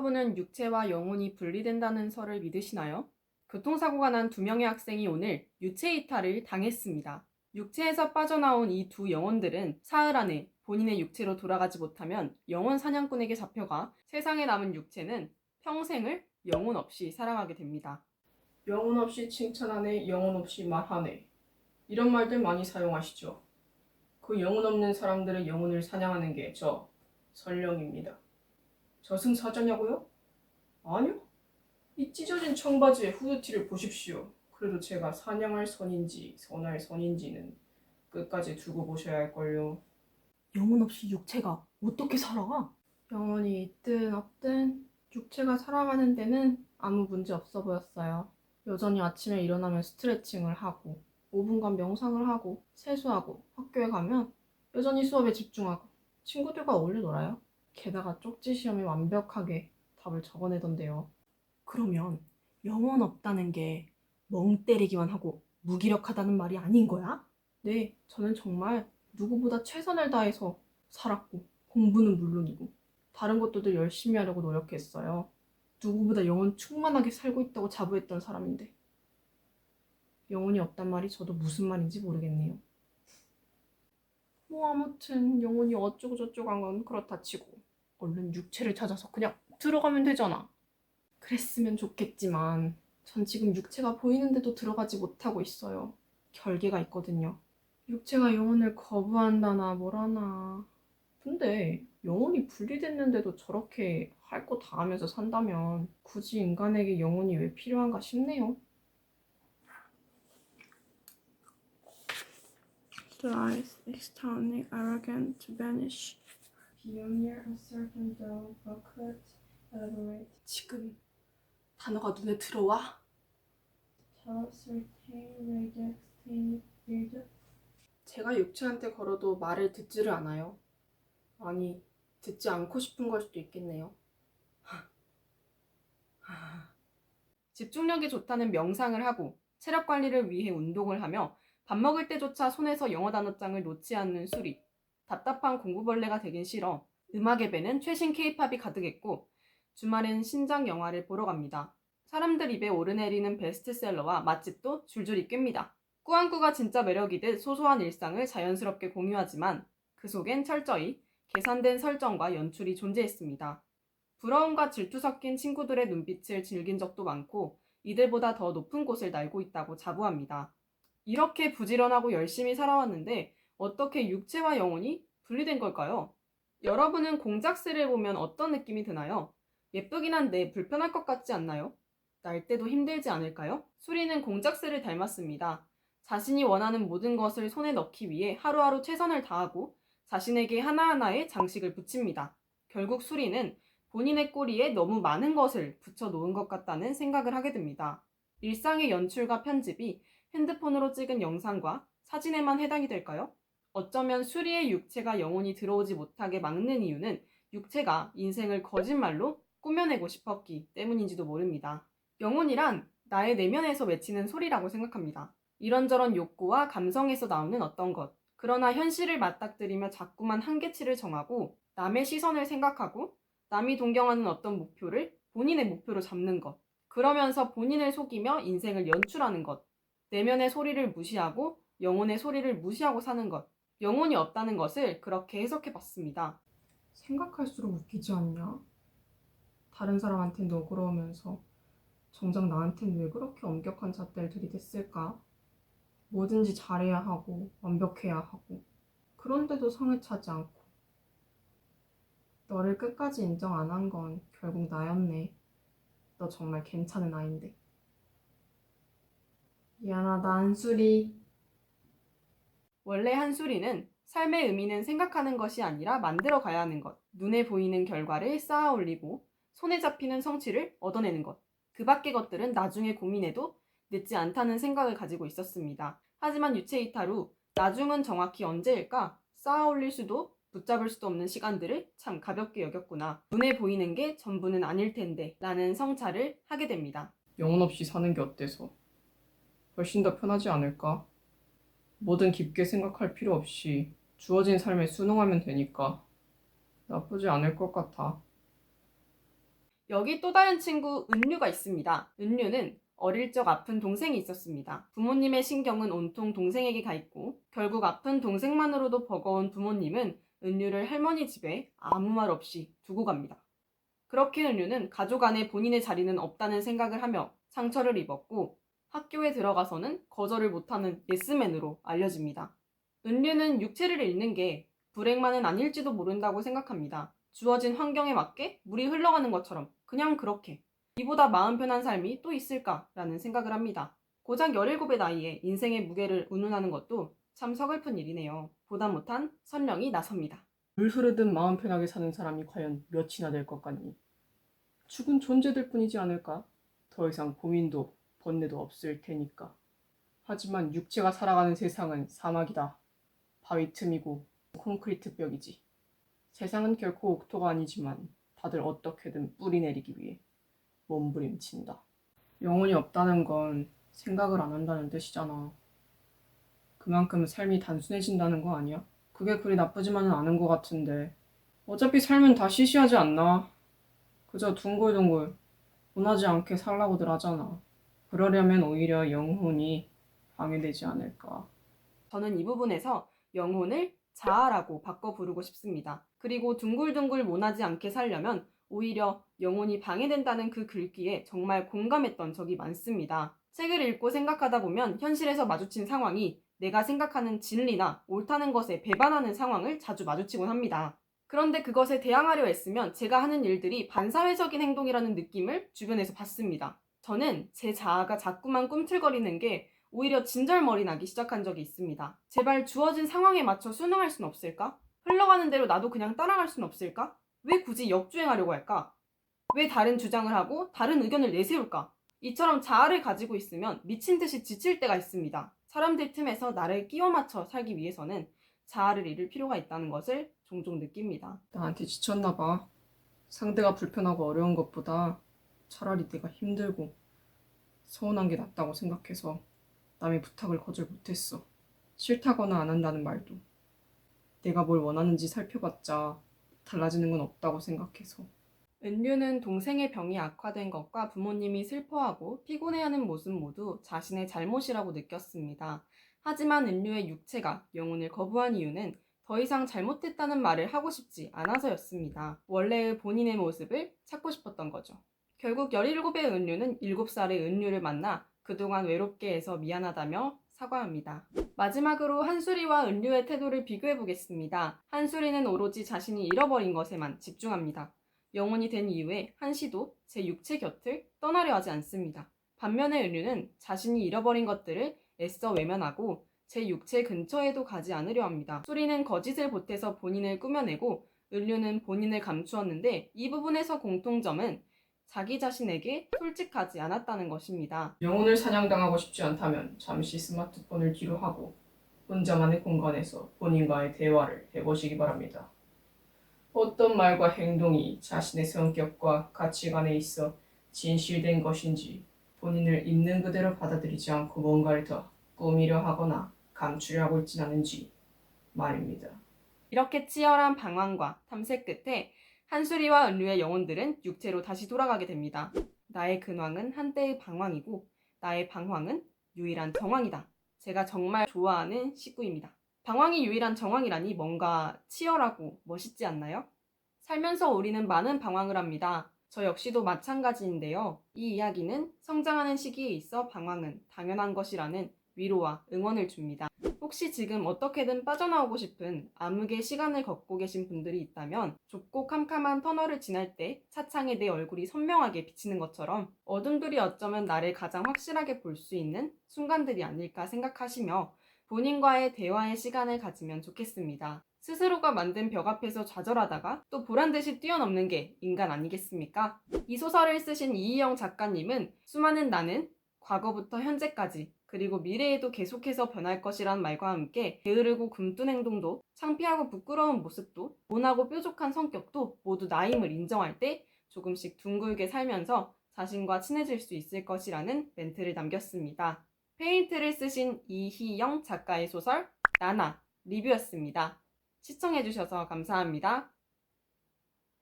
여러분은 육체와 영혼이 분리된다는 설을 믿으시나요? 교통사고가 난 두 명의 학생이 오늘 유체 이탈을 당했습니다. 육체에서 빠져나온 이 두 영혼들은 사흘 안에 본인의 육체로 돌아가지 못하면 영혼 사냥꾼에게 잡혀가 세상에 남은 육체는 평생을 영혼 없이 살아가게 됩니다. 영혼 없이 칭찬하네, 영혼 없이 말하네. 이런 말들 많이 사용하시죠. 그 영혼 없는 사람들의 영혼을 사냥하는 게 저 설령입니다. 저승사자냐고요? 아니요. 이 찢어진 청바지의 후드티를 보십시오. 그래도 제가 사냥할 선인지 선할 선인지는 끝까지 두고 보셔야 할걸요. 영혼 없이 육체가 어떻게 살아? 영혼이 있든 없든 육체가 살아가는 데는 아무 문제 없어 보였어요. 여전히 아침에 일어나면 스트레칭을 하고 5분간 명상을 하고 세수하고 학교에 가면 여전히 수업에 집중하고 친구들과 어울려 놀아요. 게다가 쪽지 시험에 완벽하게 답을 적어내던데요. 그러면 영혼 없다는 게 멍 때리기만 하고 무기력하다는 말이 아닌 거야? 네, 저는 정말 누구보다 최선을 다해서 살았고 공부는 물론이고 다른 것도 열심히 하려고 노력했어요. 누구보다 영혼 충만하게 살고 있다고 자부했던 사람인데 영혼이 없단 말이 저도 무슨 말인지 모르겠네요. 뭐 아무튼 영혼이 어쩌고 저쩌고 한 건 그렇다 치고 얼른 육체를 찾아서 그냥 들어가면 되잖아. 그랬으면 좋겠지만 전 지금 육체가 보이는데도 들어가지 못하고 있어요. 결계가 있거든요. 육체가 영혼을 거부한다나 뭐라나. 근데 영혼이 분리됐는데도 저렇게 할 거 다 하면서 산다면 굳이 인간에게 영혼이 왜 필요한가 싶네요. Lies, astounding, arrogant, to banish. Beyond a certain doubt, but could elaborate. 지금 단어가 눈에 들어와? 제가 육체한테 걸어도 말을 듣지를 않아요. 아니, 듣지 않고 싶은 걸 수도 있겠네요. 집중력이 좋다는 명상을 하고 체력 관리를 위해 운동을 하며 밥 먹을 때조차 손에서 영어 단어장을 놓지 않는 수리. 답답한 공부벌레가 되긴 싫어. 음악의 배는 최신 케이팝이 가득했고 주말엔 신작 영화를 보러 갑니다. 사람들 입에 오르내리는 베스트셀러와 맛집도 줄줄이 꿰니다. 꾸안꾸가 진짜 매력이듯 소소한 일상을 자연스럽게 공유하지만 그 속엔 철저히 계산된 설정과 연출이 존재했습니다. 부러움과 질투 섞인 친구들의 눈빛을 즐긴 적도 많고 이들보다 더 높은 곳을 날고 있다고 자부합니다. 이렇게 부지런하고 열심히 살아왔는데 어떻게 육체와 영혼이 분리된 걸까요? 여러분은 공작새를 보면 어떤 느낌이 드나요? 예쁘긴 한데 불편할 것 같지 않나요? 날 때도 힘들지 않을까요? 수리는 공작새를 닮았습니다. 자신이 원하는 모든 것을 손에 넣기 위해 하루하루 최선을 다하고 자신에게 하나하나의 장식을 붙입니다. 결국 수리는 본인의 꼬리에 너무 많은 것을 붙여놓은 것 같다는 생각을 하게 됩니다. 일상의 연출과 편집이 핸드폰으로 찍은 영상과 사진에만 해당이 될까요? 어쩌면 수리의 육체가 영혼이 들어오지 못하게 막는 이유는 육체가 인생을 거짓말로 꾸며내고 싶었기 때문인지도 모릅니다. 영혼이란 나의 내면에서 외치는 소리라고 생각합니다. 이런저런 욕구와 감성에서 나오는 어떤 것. 그러나 현실을 맞닥뜨리며 자꾸만 한계치를 정하고 남의 시선을 생각하고 남이 동경하는 어떤 목표를 본인의 목표로 잡는 것. 그러면서 본인을 속이며 인생을 연출하는 것. 내면의 소리를 무시하고 영혼의 소리를 무시하고 사는 것. 영혼이 없다는 것을 그렇게 해석해 봤습니다. 생각할수록 웃기지 않냐? 다른 사람한텐 너그러우면서 정작 나한텐 왜 그렇게 엄격한 잣대를 들이댔을까? 뭐든지 잘해야 하고 완벽해야 하고 그런데도 성을 차지 않고 너를 끝까지 인정 안 한 건 결국 나였네. 너 정말 괜찮은 아인데. 미안하다 한수리. 원래 한수리는 삶의 의미는 생각하는 것이 아니라 만들어 가야 하는 것. 눈에 보이는 결과를 쌓아 올리고 손에 잡히는 성취를 얻어내는 것. 그 밖의 것들은 나중에 고민해도 늦지 않다는 생각을 가지고 있었습니다. 하지만 유체 이탈 후 나중은 정확히 언제일까? 쌓아 올릴 수도 붙잡을 수도 없는 시간들을 참 가볍게 여겼구나. 눈에 보이는 게 전부는 아닐 텐데 라는 성찰을 하게 됩니다. 영혼 없이 사는 게 어때서? 훨씬 더 편하지 않을까? 뭐든 깊게 생각할 필요 없이 주어진 삶에 순응하면 되니까 나쁘지 않을 것 같아. 여기 또 다른 친구 은류가 있습니다. 은류는 어릴 적 아픈 동생이 있었습니다. 부모님의 신경은 온통 동생에게 가 있고 결국 아픈 동생만으로도 버거운 부모님은 은류를 할머니 집에 아무 말 없이 두고 갑니다. 그렇게 은류는 가족 안에 본인의 자리는 없다는 생각을 하며 상처를 입었고 학교에 들어가서는 거절을 못하는 예스맨으로 알려집니다. 은류는 육체를 잃는 게 불행만은 아닐지도 모른다고 생각합니다. 주어진 환경에 맞게 물이 흘러가는 것처럼 그냥 그렇게 이보다 마음 편한 삶이 또 있을까라는 생각을 합니다. 고작 17의 나이에 인생의 무게를 운운하는 것도 참 서글픈 일이네요. 보다 못한 선령이 나섭니다. 물 흐르듯 마음 편하게 사는 사람이 과연 몇이나 될 것 같니? 죽은 존재들 뿐이지 않을까? 더 이상 고민도 번뇌도 없을 테니까. 하지만 육체가 살아가는 세상은 사막이다. 바위 틈이고 콘크리트 벽이지. 세상은 결코 옥토가 아니지만 다들 어떻게든 뿌리 내리기 위해 몸부림친다. 영혼이 없다는 건 생각을 안 한다는 뜻이잖아. 그만큼 삶이 단순해진다는 거 아니야? 그게 그리 나쁘지만은 않은 것 같은데. 어차피 삶은 다 시시하지 않나? 그저 둥글둥글 원하지 않게 살라고들 하잖아. 그러려면 오히려 영혼이 방해되지 않을까. 저는 이 부분에서 영혼을 자아라고 바꿔 부르고 싶습니다. 그리고 둥글둥글 원하지 않게 살려면 오히려 영혼이 방해된다는 그 글귀에 정말 공감했던 적이 많습니다. 책을 읽고 생각하다 보면 현실에서 마주친 상황이 내가 생각하는 진리나 옳다는 것에 배반하는 상황을 자주 마주치곤 합니다. 그런데 그것에 대항하려 애쓰면 제가 하는 일들이 반사회적인 행동이라는 느낌을 주변에서 받습니다. 저는 제 자아가 자꾸만 꿈틀거리는 게 오히려 진절머리 나기 시작한 적이 있습니다. 제발 주어진 상황에 맞춰 순응할 순 없을까? 흘러가는 대로 나도 그냥 따라갈 순 없을까? 왜 굳이 역주행하려고 할까? 왜 다른 주장을 하고 다른 의견을 내세울까? 이처럼 자아를 가지고 있으면 미친 듯이 지칠 때가 있습니다. 사람들 틈에서 나를 끼워 맞춰 살기 위해서는 자아를 잃을 필요가 있다는 것을 종종 느낍니다. 나한테 지쳤나 봐. 상대가 불편하고 어려운 것보다 차라리 내가 힘들고 서운한 게 낫다고 생각해서 남의 부탁을 거절 못했어. 싫다거나 안 한다는 말도 내가 뭘 원하는지 살펴봤자 달라지는 건 없다고 생각해서. 은류는 동생의 병이 악화된 것과 부모님이 슬퍼하고 피곤해하는 모습 모두 자신의 잘못이라고 느꼈습니다. 하지만 은류의 육체가 영혼을 거부한 이유는 더 이상 잘못했다는 말을 하고 싶지 않아서였습니다. 원래의 본인의 모습을 찾고 싶었던 거죠. 결국 17의 은류는 7살의 은류를 만나 그동안 외롭게 해서 미안하다며 사과합니다. 마지막으로 한수리와 은류의 태도를 비교해보겠습니다. 한수리는 오로지 자신이 잃어버린 것에만 집중합니다. 영혼이 된 이후에 한시도 제 육체 곁을 떠나려 하지 않습니다. 반면에 은류는 자신이 잃어버린 것들을 애써 외면하고 제 육체 근처에도 가지 않으려 합니다. 수리는 거짓을 보태서 본인을 꾸며내고 은류는 본인을 감추었는데 이 부분에서 공통점은 자기 자신에게 솔직하지 않았다는 것입니다. 영혼을 사냥당하고 싶지 않다면 잠시 스마트폰을 뒤로 하고 혼자만의 공간에서 본인과의 대화를 해보시기 바랍니다. 어떤 말과 행동이 자신의 성격과 가치관에 있어 진실된 것인지 본인을 있는 그대로 받아들이지 않고 뭔가를 더 꾸미려 하거나 감추려 하고 있진 않은지 말입니다. 이렇게 치열한 방황과 탐색 끝에 한수리와 은류의 영혼들은 육체로 다시 돌아가게 됩니다. 나의 근황은 한때의 방황이고 나의 방황은 유일한 정황이다. 제가 정말 좋아하는 시구입니다. 방황이 유일한 정황이라니 뭔가 치열하고 멋있지 않나요? 살면서 우리는 많은 방황을 합니다. 저 역시도 마찬가지인데요. 이 이야기는 성장하는 시기에 있어 방황은 당연한 것이라는 위로와 응원을 줍니다. 혹시 지금 어떻게든 빠져나오고 싶은 암흑의 시간을 걷고 계신 분들이 있다면 좁고 캄캄한 터널을 지날 때 차창에 내 얼굴이 선명하게 비치는 것처럼 어둠들이 어쩌면 나를 가장 확실하게 볼 수 있는 순간들이 아닐까 생각하시며 본인과의 대화의 시간을 가지면 좋겠습니다. 스스로가 만든 벽 앞에서 좌절하다가 또 보란듯이 뛰어넘는 게 인간 아니겠습니까? 이 소설을 쓰신 이희영 작가님은 수많은 나는 과거부터 현재까지 그리고 미래에도 계속해서 변할 것이란 말과 함께 게으르고 굼뜬 행동도 창피하고 부끄러운 모습도 모나고 뾰족한 성격도 모두 나임을 인정할 때 조금씩 둥글게 살면서 자신과 친해질 수 있을 것이라는 멘트를 남겼습니다. 페인트를 쓰신 이희영 작가의 소설 나나 리뷰였습니다. 시청해주셔서 감사합니다.